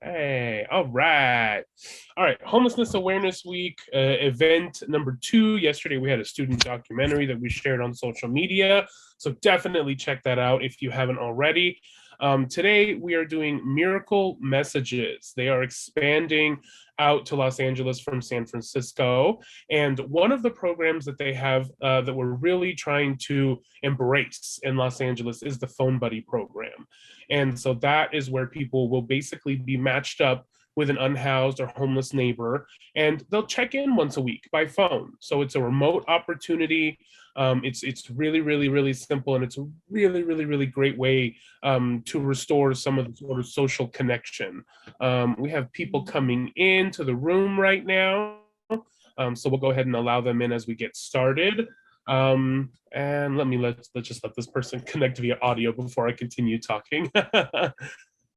Hey, all right. All right, Homelessness Awareness Week, event number 2. Yesterday, we had a student documentary that we shared on social media. So definitely check that out if you haven't already. Today, we are doing Miracle Messages. They are expanding out to Los Angeles from San Francisco. And one of the programs that they have that we're really trying to embrace in Los Angeles is the Phone Buddy program. And so that is where people will basically be matched up with an unhoused or homeless neighbor, and they'll check in once a week by phone. So it's a remote opportunity. It's really simple, and it's a really great way to restore some of the sort of social connection. We have people coming into the room right now, so we'll go ahead and allow them in as we get started. And let's just let this person connect via audio before I continue talking.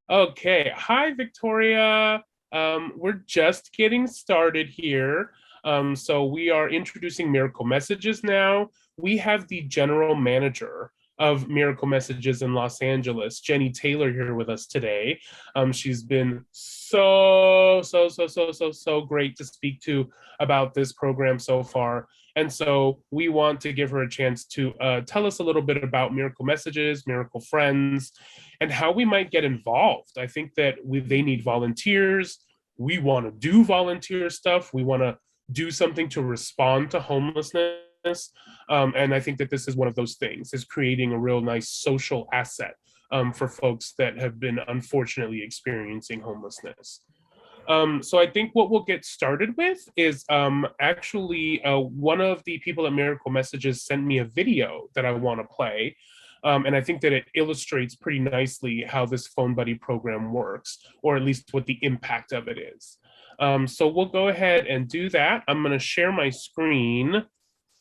Okay, hi Victoria. We're just getting started here. So we are introducing Miracle Messages now. We have the general manager of Miracle Messages in Los Angeles, Jenni Taylor, here with us today. She's been so great to speak to about this program so far. And so we want to give her a chance to tell us a little bit about Miracle Messages, Miracle Friends, and how we might get involved. I think that they need volunteers. We want to do volunteer stuff. We want to do something to respond to homelessness. And I think that this is one of those things, is creating a real nice social asset for folks that have been unfortunately experiencing homelessness. So I think what we'll get started with is actually one of the people at Miracle Messages sent me a video that I want to play. And I think that it illustrates pretty nicely how this Phone Buddy program works, or at least what the impact of it is. So we'll go ahead and do that. I'm going to share my screen.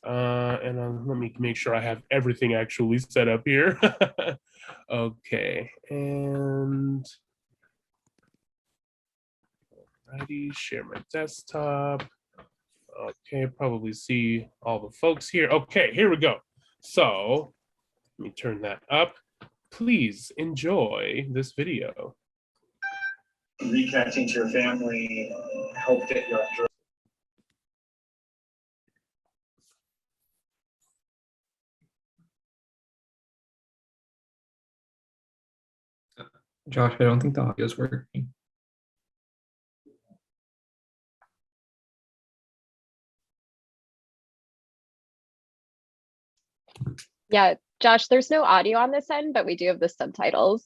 And let me make sure I have everything actually set up here. Okay, and alrighty, share my desktop. Okay, probably see all the folks here. Okay, here we go. So let me turn that up. Please enjoy this video. Reconnecting to your family, help get you off. Josh, I don't think the audio is working. Yeah, Josh, there's no audio on this end, but we do have the subtitles.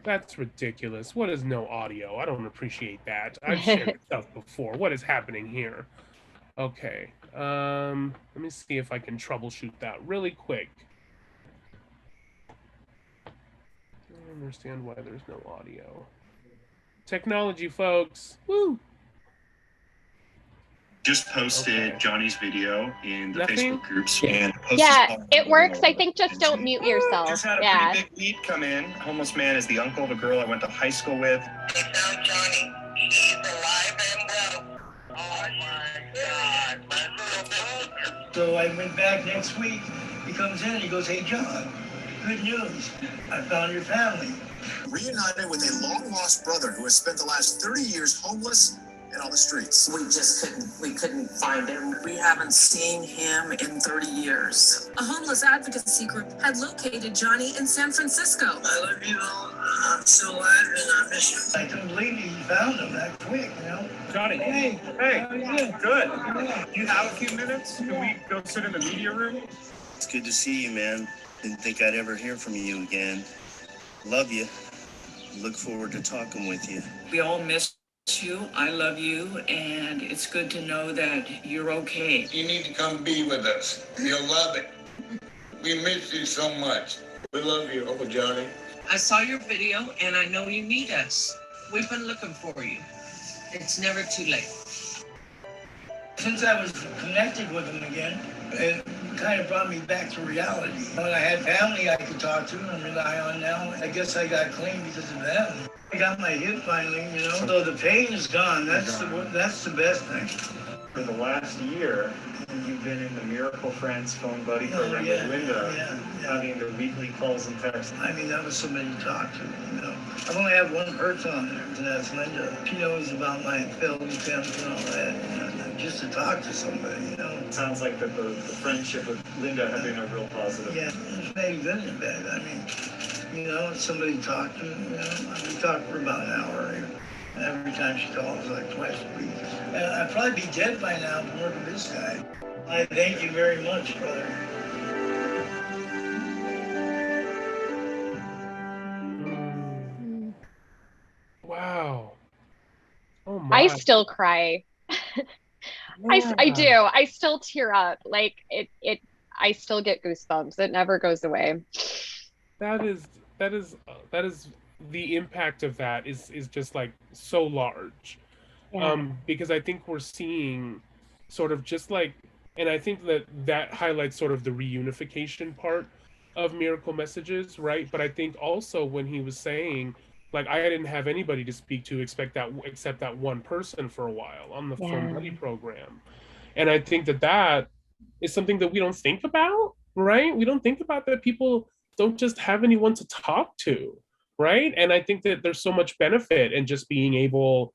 That's ridiculous. What is no audio? I don't appreciate that. I've shared stuff before. What is happening here? Okay, let me see if I can troubleshoot that really quick. I don't understand why there's no audio. Technology, folks. Woo! Just posted Johnny's video in the Facebook groups. And yeah, it works. I think just don't mute yourself. Just had a pretty big lead come in. Homeless man is the uncle of a girl I went to high school with. Get down, Johnny. He's alive and well. Oh my God. So I went back next week. He comes in and he goes, "Hey, John, good news. I found your family." Reunited with a long-lost brother who has spent the last 30 years homeless and on the streets. We couldn't find him. We haven't seen him in 30 years. A homeless advocacy group had located Johnny in San Francisco. I love you all. I'm still alive and I miss you. I couldn't believe you found him that quick, you know? Johnny, hey, good. Do you have a few minutes? Can we go sit in the media room? It's good to see you, man. Didn't think I'd ever hear from you again. Love you. Look forward to talking with you. We all miss you. I love you, and it's good to know that you're okay. You need to come be with us. You'll love it. We miss you so much. We love you, Uncle Johnny. I saw your video, and I know you need us. We've been looking for you. It's never too late. Since I was connected with him again, it kind of brought me back to reality. When I had family I could talk to and rely on now, I guess I got clean because of them. I got my hip finally, you know, so the pain is gone. That's the best thing. For the last year, you've been in the Miracle Friends phone buddy program with Linda, having the weekly calls and texts. I mean, that was somebody to talk to, you know. I've only had one person on there, and that's Linda. She knows about my failed attempts and all that, and just to talk to somebody, you know. It sounds like that the friendship with Linda has been a real positive. Yeah, it's maybe good and bad. I mean, you know, somebody to talk to, you know. We talked for about an hour. Every time she calls, like twice a week. And I'd probably be dead by now from working with this guy. I thank you very much, brother. Wow. Oh my. I still cry. I do. I still tear up. Like I still get goosebumps. It never goes away. That is the impact of that is just like so large. Yeah. Because I think we're seeing sort of just like, and I think that highlights sort of the reunification part of Miracle Messages, right? But I think also when he was saying, like, I didn't have anybody to speak to except that one person for a while on the Phone Buddy program. And I think that is something that we don't think about, right? We don't think about that people don't just have anyone to talk to, right? And I think that there's so much benefit in just being able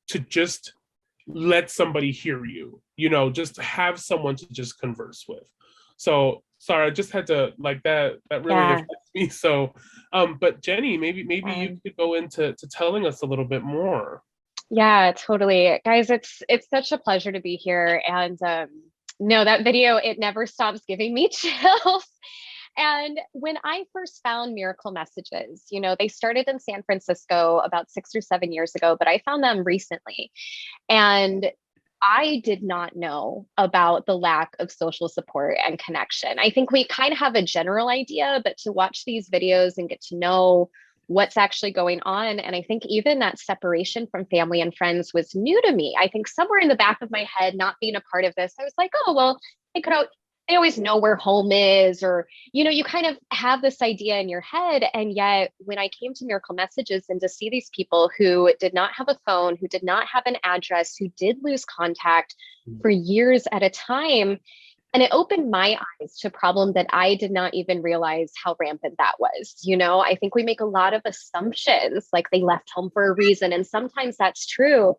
to just let somebody hear you, you know, just have someone to just converse with. So sorry, I just had to, like, that really affects me. So but Jenni, maybe you could go into telling us a little bit more. Yeah, totally. Guys, it's such a pleasure to be here. And no, that video, it never stops giving me chills. And when I first found Miracle Messages, you know, they started in San Francisco about 6 or 7 years ago, but I found them recently. And I did not know about the lack of social support and connection. I think we kind of have a general idea, but to watch these videos and get to know what's actually going on. And I think even that separation from family and friends was new to me. I think somewhere in the back of my head, not being a part of this, I was like, oh, well, they always know where home is, or, you know, you kind of have this idea in your head. And yet when I came to Miracle Messages and to see these people who did not have a phone, who did not have an address, who did lose contact for years at a time, and it opened my eyes to a problem that I did not even realize how rampant that was. You know, I think we make a lot of assumptions, like they left home for a reason, and sometimes that's true.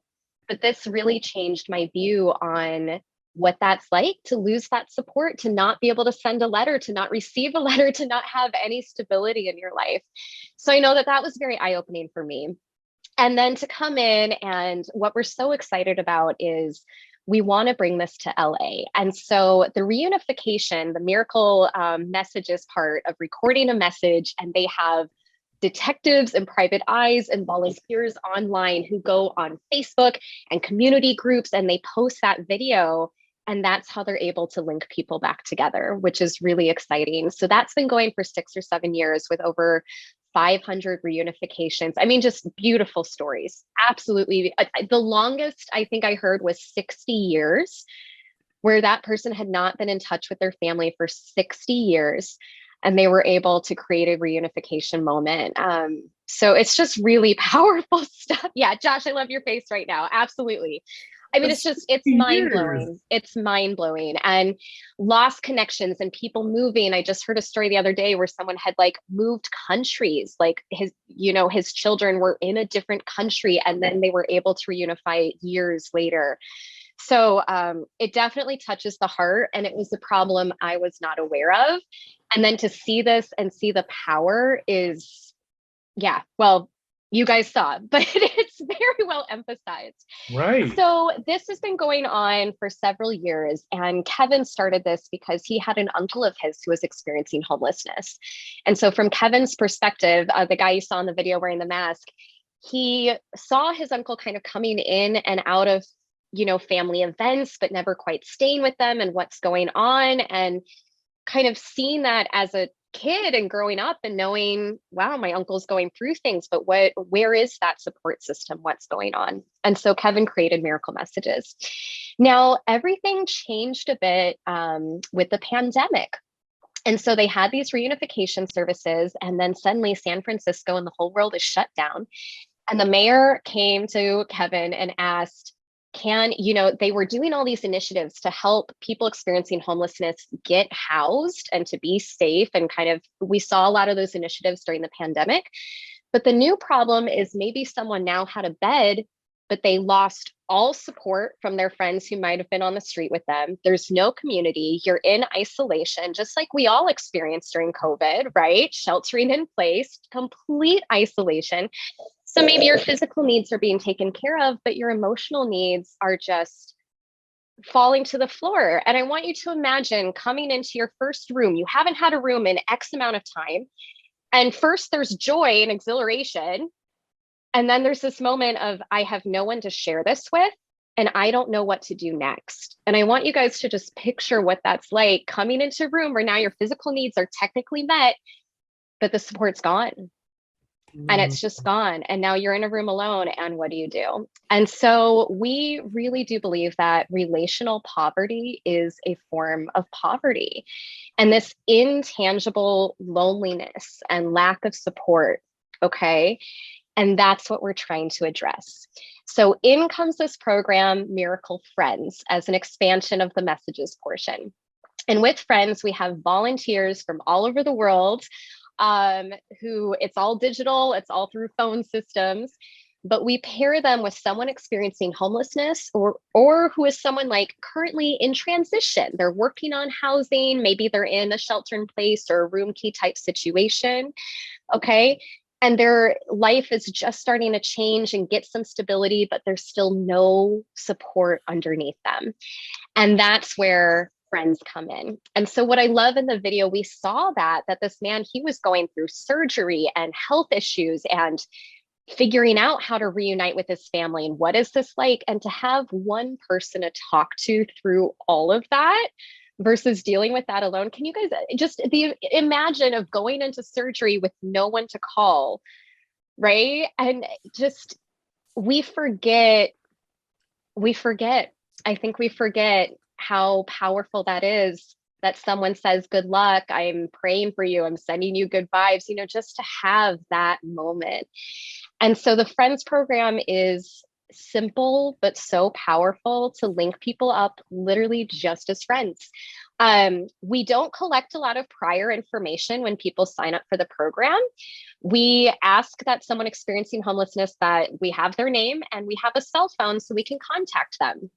But this really changed my view on what that's like to lose that support, to not be able to send a letter, to not receive a letter, to not have any stability in your life. So I know that was very eye-opening for me. And then to come in, and what we're so excited about is we want to bring this to LA. And so the reunification, the Miracle Messages part of recording a message, and they have detectives and private eyes and volunteers online who go on Facebook and community groups, and they post that video. And that's how they're able to link people back together, which is really exciting. So that's been going for 6 or 7 years with over 500 reunifications. I mean, just beautiful stories. Absolutely. The longest I think I heard was 60 years, where that person had not been in touch with their family for 60 years. And they were able to create a reunification moment. So it's just really powerful stuff. Yeah, Josh, I love your face right now. Absolutely. I mean, it's mind-blowing. It's mind-blowing. And lost connections and people moving. I just heard a story the other day where someone had like moved countries, like his children were in a different country, and then they were able to reunify years later. So it definitely touches the heart, and it was a problem I was not aware of. And then to see this and see the power is, yeah, well, you guys saw, but it's very well emphasized. Right. So this has been going on for several years, and Kevin started this because he had an uncle of his who was experiencing homelessness. And so from Kevin's perspective, the guy you saw in the video wearing the mask, he saw his uncle kind of coming in and out of, family events, but never quite staying with them and what's going on, and kind of seeing that as a kid and growing up and knowing, wow, my uncle's going through things, but where is that support system? What's going on? And so Kevin created Miracle Messages. Now, everything changed a bit with the pandemic. And so they had these reunification services, and then suddenly San Francisco and the whole world is shut down. And the mayor came to Kevin and asked, they were doing all these initiatives to help people experiencing homelessness get housed and to be safe. And we saw a lot of those initiatives during the pandemic. But the new problem is maybe someone now had a bed, but they lost all support from their friends who might have been on the street with them. There's no community. You're in isolation, just like we all experienced during COVID, right? Sheltering in place, complete isolation. So maybe your physical needs are being taken care of, but your emotional needs are just falling to the floor. And I want you to imagine coming into your first room. You haven't had a room in X amount of time. And first there's joy and exhilaration. And then there's this moment of, I have no one to share this with, and I don't know what to do next. And I want you guys to just picture what that's like, coming into a room where now your physical needs are technically met, but the support's gone. And it's just gone. And now you're in a room alone. And what do you do? And so we really do believe that relational poverty is a form of poverty. And this intangible loneliness and lack of support, okay? And that's what we're trying to address. So in comes this program, Miracle Friends, as an expansion of the messages portion. And with Friends, we have volunteers from all over the world who, it's all digital, it's all through phone systems, but we pair them with someone experiencing homelessness or who is someone like currently in transition. They're working on housing, maybe they're in a shelter in place or a room key type situation, okay? And their life is just starting to change and get some stability, but there's still no support underneath them. And that's where Friends come in. And so what I love in the video, we saw that this man, he was going through surgery and health issues and figuring out how to reunite with his family. And what is this like? And to have one person to talk to through all of that versus dealing with that alone. Can you guys just imagine of going into surgery with no one to call, right? And just, we forget, I think we forget how powerful that is, that someone says, good luck, I'm praying for you, I'm sending you good vibes, just to have that moment. And so the Friends program is simple, but so powerful to link people up literally just as friends. We don't collect a lot of prior information when people sign up for the program. We ask that someone experiencing homelessness, that we have their name and we have a cell phone so we can contact them.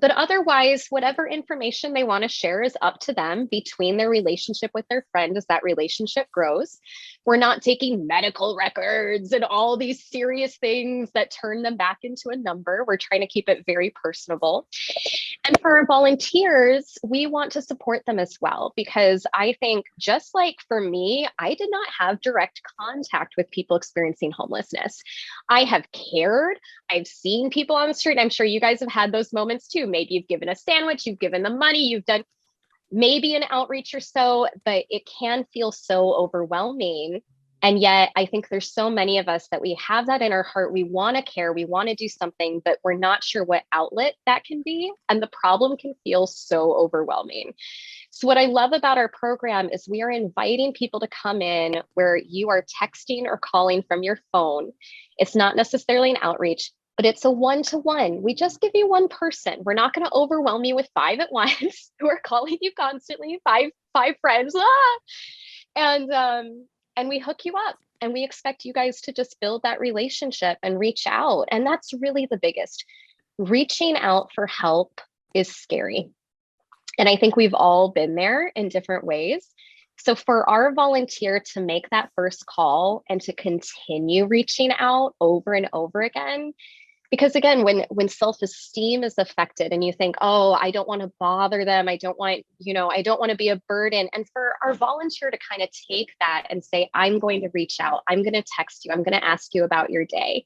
But otherwise, whatever information they want to share is up to them between their relationship with their friend as that relationship grows. We're not taking medical records and all these serious things that turn them back into a number. We're trying to keep it very personable. And for our volunteers, we want to support them as well, because I think just like for me, I did not have direct contact with people experiencing homelessness. I have cared. I've seen people on the street. I'm sure you guys have had those moments too. Maybe you've given a sandwich, you've given them money, you've done maybe an outreach or so, but it can feel so overwhelming. And yet I think there's so many of us that we have that in our heart. We want to care, we want to do something, but we're not sure what outlet that can be. And the problem can feel so overwhelming. So what I love about our program is we are inviting people to come in where you are texting or calling from your phone. It's not necessarily an outreach, but it's a one-to-one. We just give you one person. We're not going to overwhelm you with 5 at once who are calling you constantly, five friends. And we hook you up, and we expect you guys to just build that relationship and reach out. And that's really the biggest. Reaching out for help is scary. And I think we've all been there in different ways. So for our volunteer to make that first call and to continue reaching out over and over again, because again, when self-esteem is affected and you think, oh, I don't want to bother them, I don't want to be a burden. And for our volunteer to kind of take that and say, I'm going to reach out, I'm going to text you, I'm going to ask you about your day.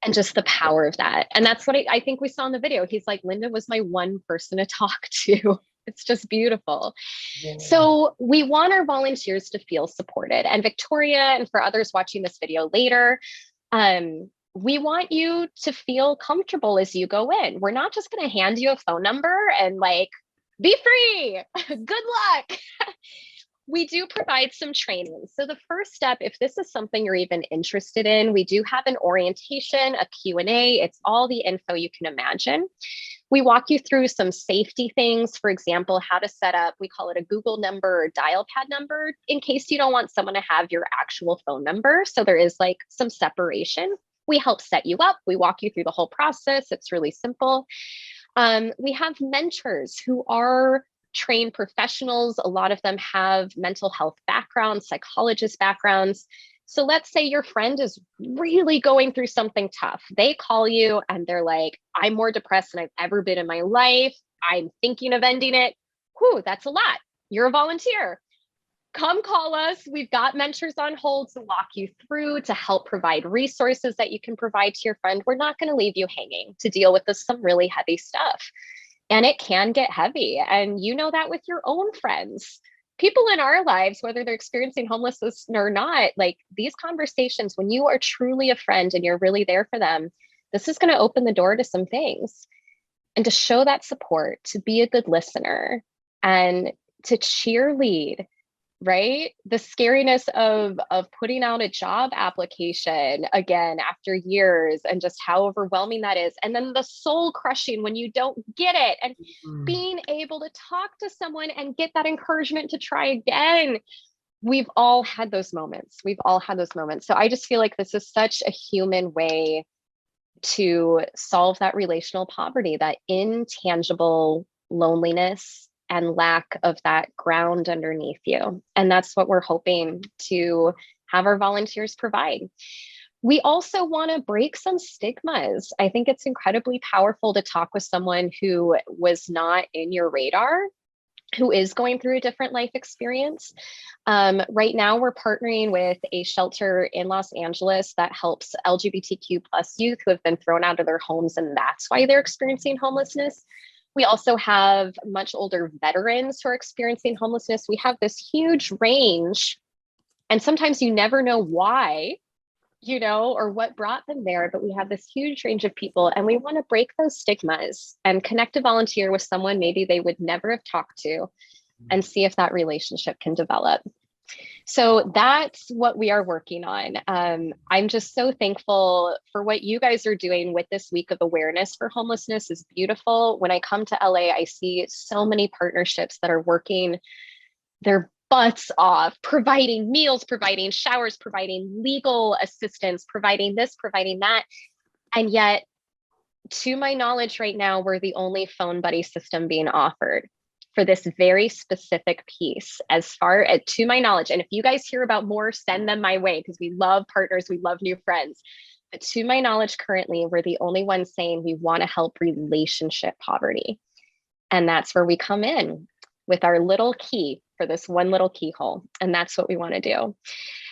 And just the power of that. And that's what I think we saw in the video. He's like, Linda was my one person to talk to. It's just beautiful. Yeah. So we want our volunteers to feel supported. And Victoria, and for others watching this video later, we want you to feel comfortable as you go in. We're not just going to hand you a phone number and like, be free, good luck. We do provide some training. So the first step, if this is something you're even interested in, we do have an orientation, a Q&A. It's all the info you can imagine. We walk you through some safety things, for example, how to set up, we call it a Google number or dial pad number, in case you don't want someone to have your actual phone number. So there is like some separation. We help set you up. We walk you through the whole process. It's really simple. We have mentors who are trained professionals. A lot of them have mental health backgrounds, psychologist backgrounds. So let's say your friend is really going through something tough. They call you and they're like, I'm more depressed than I've ever been in my life. I'm thinking of ending it. Whew, that's a lot. You're a volunteer. Come call us. We've got mentors on hold to walk you through, to help provide resources that you can provide to your friend. We're not going to leave you hanging to deal with some really heavy stuff. And it can get heavy. And you know that with your own friends. People in our lives, whether they're experiencing homelessness or not, like these conversations, when you are truly a friend and you're really there for them, this is going to open the door to some things. And to show that support, to be a good listener, and to cheerlead, right? The scariness of putting out a job application again after years, and just how overwhelming that is. And then the soul crushing when you don't get it, and being able to talk to someone and get that encouragement to try again. We've all had those moments. We've all had those moments. So I just feel like this is such a human way to solve that relational poverty, that intangible loneliness and lack of that ground underneath you. And that's what we're hoping to have our volunteers provide. We also want to break some stigmas. I think it's incredibly powerful to talk with someone who was not in your radar, who is going through a different life experience. Right now, we're partnering with a shelter in Los Angeles that helps LGBTQ plus youth who have been thrown out of their homes, and that's why they're experiencing homelessness. We also have much older veterans who are experiencing homelessness. We have this huge range, and sometimes you never know why, or what brought them there, but we have this huge range of people, and we want to break those stigmas and connect a volunteer with someone maybe they would never have talked to, and see if that relationship can develop. So that's what we are working on. I'm just so thankful for what you guys are doing with this week of awareness for homelessness. Is beautiful. When I come to LA, I see so many partnerships that are working their butts off, providing meals, providing showers, providing legal assistance, providing this, providing that. And yet, to my knowledge right now, we're the only phone buddy system being offered for this very specific piece, as far as to my knowledge. And if you guys hear about more, send them my way, because we love partners, we love new friends. But to my knowledge, currently, we're the only ones saying we want to help relationship poverty. And that's where we come in with our little key for this one little keyhole. And that's what we want to do.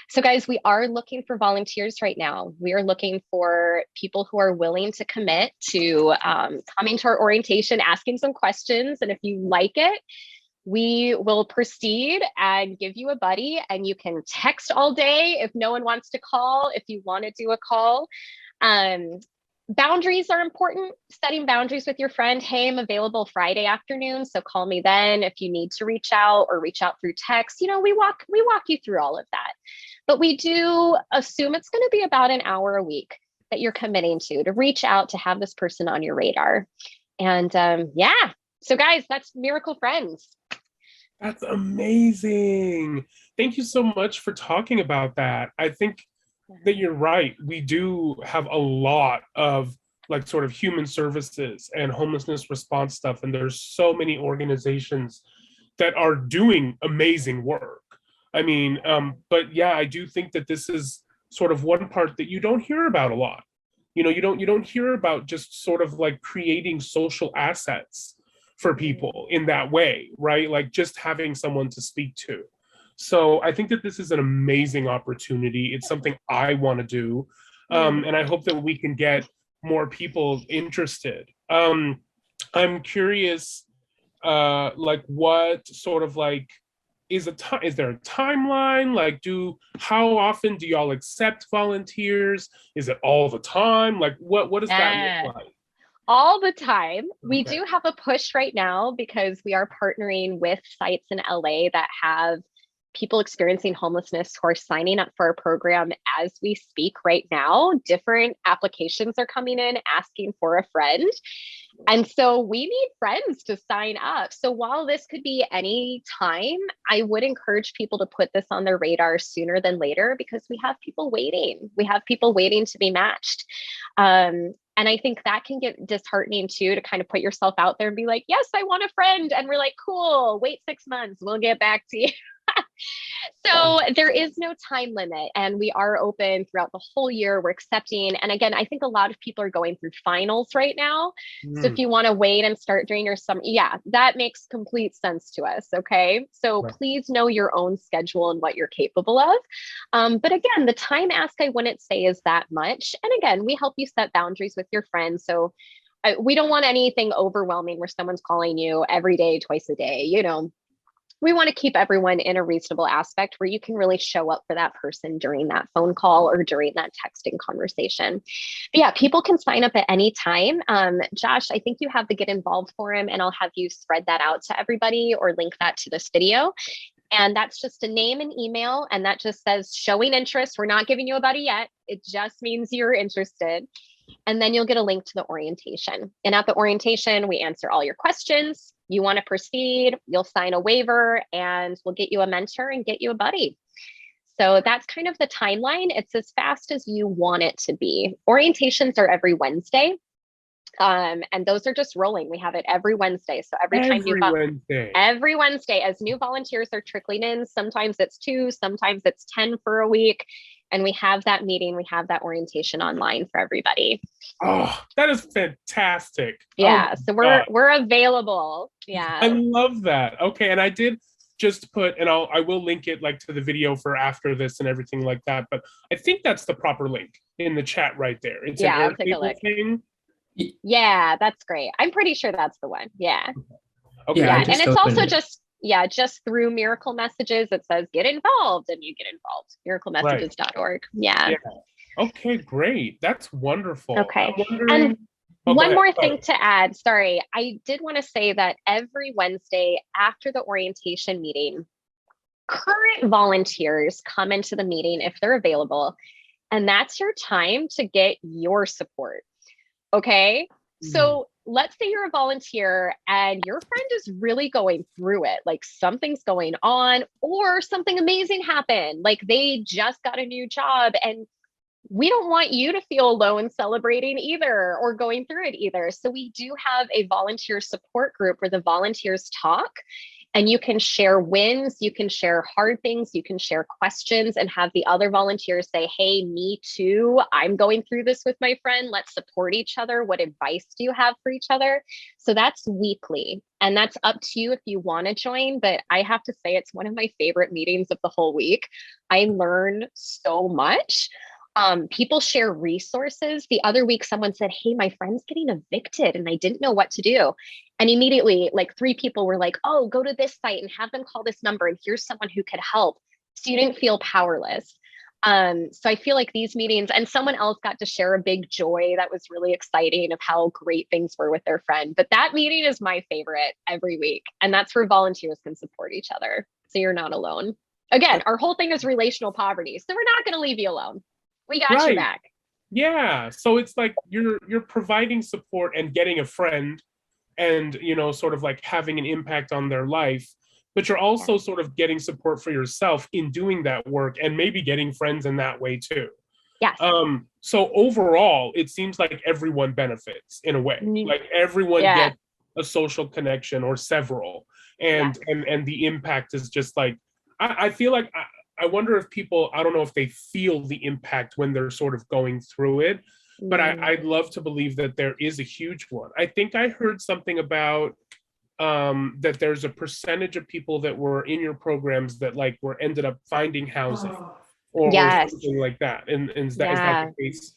So guys, we are looking for volunteers right now. We are looking for people who are willing to commit to coming to our orientation, asking some questions. And if you like it, we will proceed and give you a buddy, and you can text all day if no one wants to call, if you want to do a call. Boundaries are important. Setting boundaries with your friend. Hey, I'm available Friday afternoon, so call me then if you need to reach out, or reach out through text. We walk you through all of that. But we do assume it's going to be about an hour a week that you're committing to reach out, to have this person on your radar. And yeah, so guys, that's Miracle Friends. That's amazing. Thank you so much for talking about that. I think that you're right. We do have a lot of sort of human services and homelessness response stuff. And there's so many organizations that are doing amazing work. I mean, but yeah, I do think that this is sort of one part that you don't hear about a lot. You don't hear about just sort of like creating social assets for people in that way, right? Like just having someone to speak to. So I think that this is an amazing opportunity. It's something I want to do. And I hope that we can get more people interested. I'm curious, what sort of is there a timeline? How often do y'all accept volunteers? Is it all the time? What does that look like? All the time. We do have a push right now because we are partnering with sites in LA that have people experiencing homelessness who are signing up for our program as we speak right now. Different applications are coming in asking for a friend. And so we need friends to sign up. So while this could be any time, I would encourage people to put this on their radar sooner than later, because we have people waiting. We have people waiting to be matched. And I think that can get disheartening too, to kind of put yourself out there and be like, yes, I want a friend. And we're like, cool, wait 6 months, we'll get back to you. So there is no time limit, and we are open throughout the whole year. We're accepting. And again, I think a lot of people are going through finals right now. So if you want to wait and start during your summer, yeah, that makes complete sense to us. Okay. So please know your own schedule and what you're capable of. But again, the time ask, I wouldn't say is that much. And again, we help you set boundaries with your friends. So we don't want anything overwhelming where someone's calling you every day, twice a day, you know. We want to keep everyone in a reasonable aspect where you can really show up for that person during that phone call or during that texting conversation. But yeah, people can sign up at any time. Josh, I think you have the Get Involved forum, and I'll have you spread that out to everybody or link that to this video. And that's just a name and email. And that just says showing interest. We're not giving you a buddy yet. It just means you're interested. And then you'll get a link to the orientation. And at the orientation, we answer all your questions. You want to proceed, you'll sign a waiver, and we'll get you a mentor and get you a buddy. So that's kind of the timeline. It's as fast as you want it to be. Orientations are every Wednesday. And those are just rolling. We have it every Wednesday. So every Wednesday, as new volunteers are trickling in, sometimes it's 2, sometimes it's 10 for a week. And we have that meeting, we have that orientation online for everybody. Oh, that is fantastic. Yeah, so we're available. Yeah. I love that. Okay, and I did just put, and I will link it like to the video for after this and everything like that, but I think that's the proper link in the chat right there. It's an I'll take a look. thing. Yeah, that's great. I'm pretty sure that's the one. Yeah. Okay. Yeah, and it's also just through Miracle Messages. It says get involved, and you get involved. miraclemessages.org. Yeah. Okay, great. That's wonderful. Okay. And one more thing to add. Sorry, I did want to say that every Wednesday after the orientation meeting, current volunteers come into the meeting if they're available, and that's your time to get your support. Okay. So let's say you're a volunteer and your friend is really going through it, like something's going on or something amazing happened, like they just got a new job, and we don't want you to feel alone celebrating either or going through it either. So we do have a volunteer support group where the volunteers talk, and you can share wins, you can share hard things, you can share questions, and have the other volunteers say, hey, me too, I'm going through this with my friend, let's support each other. What advice do you have for each other? So that's weekly, and that's up to you if you want to join, but I have to say it's one of my favorite meetings of the whole week. I learn so much. People share resources. The other week, someone said, hey, my friend's getting evicted and I didn't know what to do. And immediately, like 3 people were like, oh, go to this site and have them call this number, and here's someone who could help. So you didn't feel powerless. So I feel like these meetings, and someone else got to share a big joy that was really exciting of how great things were with their friend. But that meeting is my favorite every week. And that's where volunteers can support each other. So you're not alone. Again, our whole thing is relational poverty. So we're not going to leave you alone. We got you back. Yeah. So it's like you're providing support and getting a friend, and, you know, sort of like having an impact on their life, but you're also sort of getting support for yourself in doing that work, and maybe getting friends in that way too. Yes. So overall, it seems like everyone benefits in a way. Like everyone gets a social connection or several, and the impact is just like, I feel like I wonder if people, I don't know if they feel the impact when they're sort of going through it, but I'd love to believe that there is a huge one. I think I heard something about that there's a percentage of people that were in your programs that like ended up finding housing or something like that. And is that the case?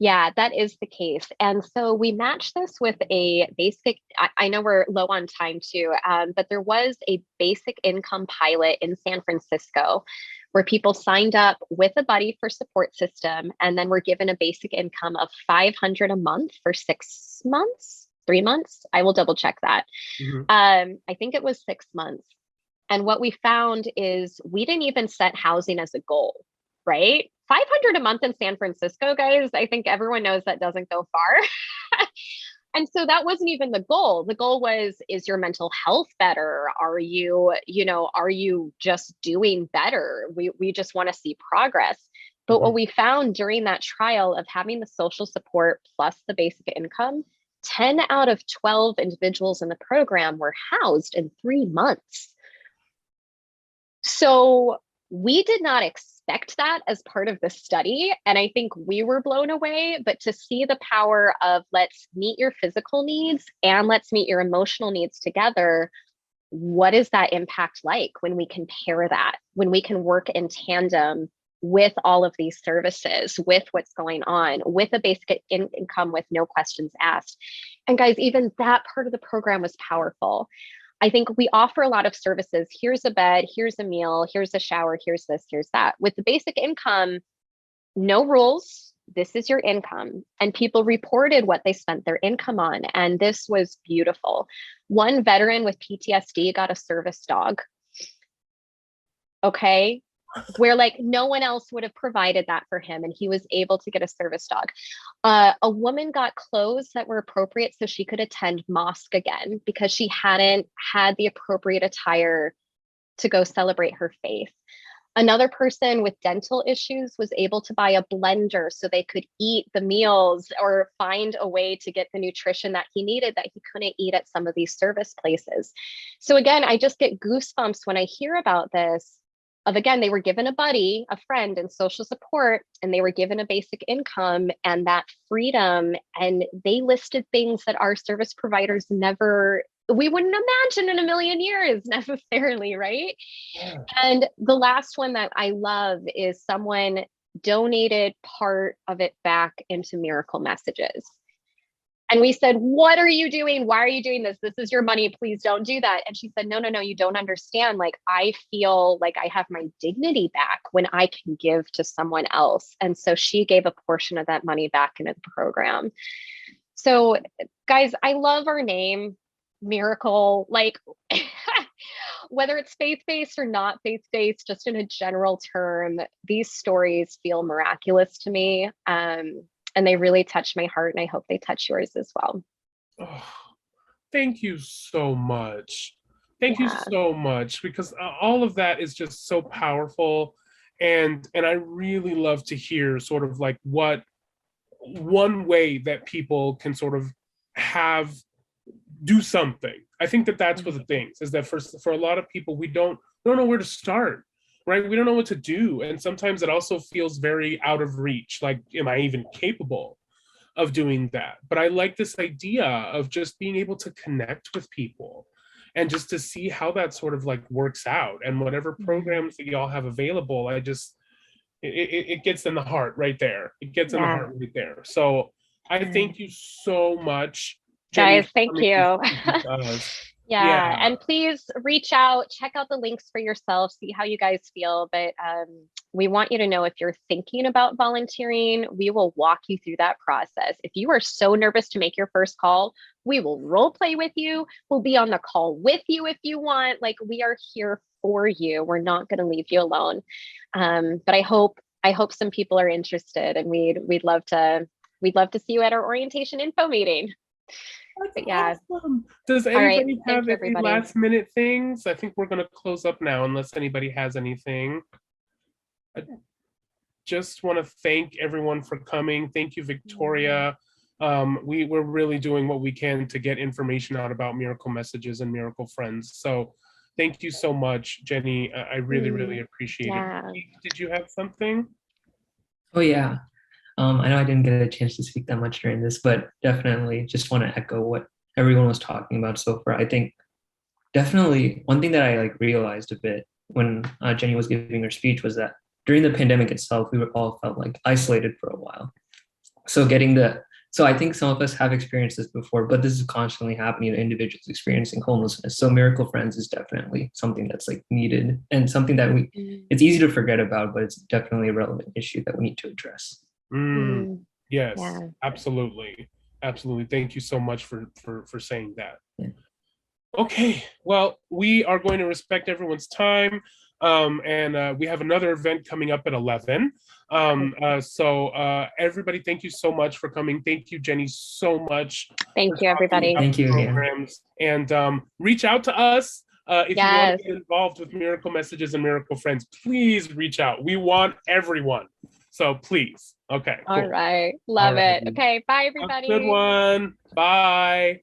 Yeah, that is the case. And so we matched this with a basic, I know we're low on time too, but there was a basic income pilot in San Francisco where people signed up with a buddy for support system, and then were given a basic income of $500 a month for 6 months, 3 months. I will double check that. I think it was 6 months. And what we found is we didn't even set housing as a goal, right? 500 a month in San Francisco, guys, I think everyone knows that doesn't go far. And so that wasn't even the goal. The goal was, is your mental health better? Are you, are you just doing better? We just want to see progress. But what we found during that trial of having the social support plus the basic income, 10 out of 12 individuals in the program were housed in 3 months. So we did not expect that as part of the study. And I think we were blown away, but to see the power of let's meet your physical needs and let's meet your emotional needs together. What is that impact like when we can pair that, when we can work in tandem with all of these services, with what's going on, with a basic income, with no questions asked. And guys, even that part of the program was powerful. I think we offer a lot of services. Here's a bed, here's a meal, here's a shower, here's this, here's that. With the basic income, no rules. This is your income. And people reported what they spent their income on. And this was beautiful. One veteran with PTSD got a service dog. Okay. Where like no one else would have provided that for him, and he was able to get a service dog. A woman got clothes that were appropriate so she could attend mosque again because she hadn't had the appropriate attire to go celebrate her faith. Another person with dental issues was able to buy a blender so they could eat the meals or find a way to get the nutrition that he needed that he couldn't eat at some of these service places. So again, I just get goosebumps when I hear about this. Again, they were given a buddy, a friend, and social support, and they were given a basic income and that freedom. And they listed things that our service providers we wouldn't imagine in a million years necessarily, right? Yeah. And the last one that I love is someone donated part of it back into Miracle Messages. And we said, what are you doing? Why are you doing this? This is your money. Please don't do that. And she said, no, you don't understand. Like, I feel like I have my dignity back when I can give to someone else. And so she gave a portion of that money back into the program. So guys, I love our name, Miracle, like whether it's faith-based or not faith-based, just in a general term, these stories feel miraculous to me. And they really touch my heart, and I hope they touch yours as well. Oh, thank you so much. Thank you so much, because all of that is just so powerful. And I really love to hear sort of like what one way that people can sort of do something. I think that that's one of the things, is that for a lot of people, we don't know where to start. Right? We don't know what to do. And sometimes it also feels very out of reach. Like, am I even capable of doing that? But I like this idea of just being able to connect with people and just to see how that sort of like works out. And whatever programs that y'all have available, it gets in the heart right there. It gets in the heart right there. So I thank you so much, Jenni, guys. Thank you. Yeah, and please reach out, check out the links for yourself, see how you guys feel. But we want you to know, if you're thinking about volunteering, we will walk you through that process. If you are so nervous to make your first call, we will role play with you. We'll be on the call with you if you want. Like, we are here for you. We're not going to leave you alone. But I hope some people are interested, and we'd love to see you at our orientation info meeting. But yeah. Awesome. Does anybody have any last minute things? I think we're going to close up now unless anybody has anything. I just want to thank everyone for coming. Thank you, Victoria. We're really doing what we can to get information out about Miracle Messages and Miracle Friends. So thank you so much, Jenni. I really, really appreciate it. Did you have something? Oh, yeah. I know I didn't get a chance to speak that much during this, but definitely just want to echo what everyone was talking about so far. I think definitely one thing that I like realized a bit when Jenni was giving her speech was that during the pandemic itself, we all felt like isolated for a while. So I think some of us have experienced this before, but this is constantly happening to individuals experiencing homelessness. So Miracle Friends is definitely something that's like needed, and something that it's easy to forget about, but it's definitely a relevant issue that we need to address. Yes, absolutely. Thank you so much for saying that. Okay, well, we are going to respect everyone's time. And we have another event coming up at 11. So everybody, thank you so much for coming. Thank you, Jenni, so much. Thank you, everybody. Thank you again. Programs. And reach out to us. If you want to get involved with Miracle Messages and Miracle Friends, please reach out. We want everyone. So please. Okay. All cool. right. Love it. Okay. Bye, everybody. Have a good one. Bye.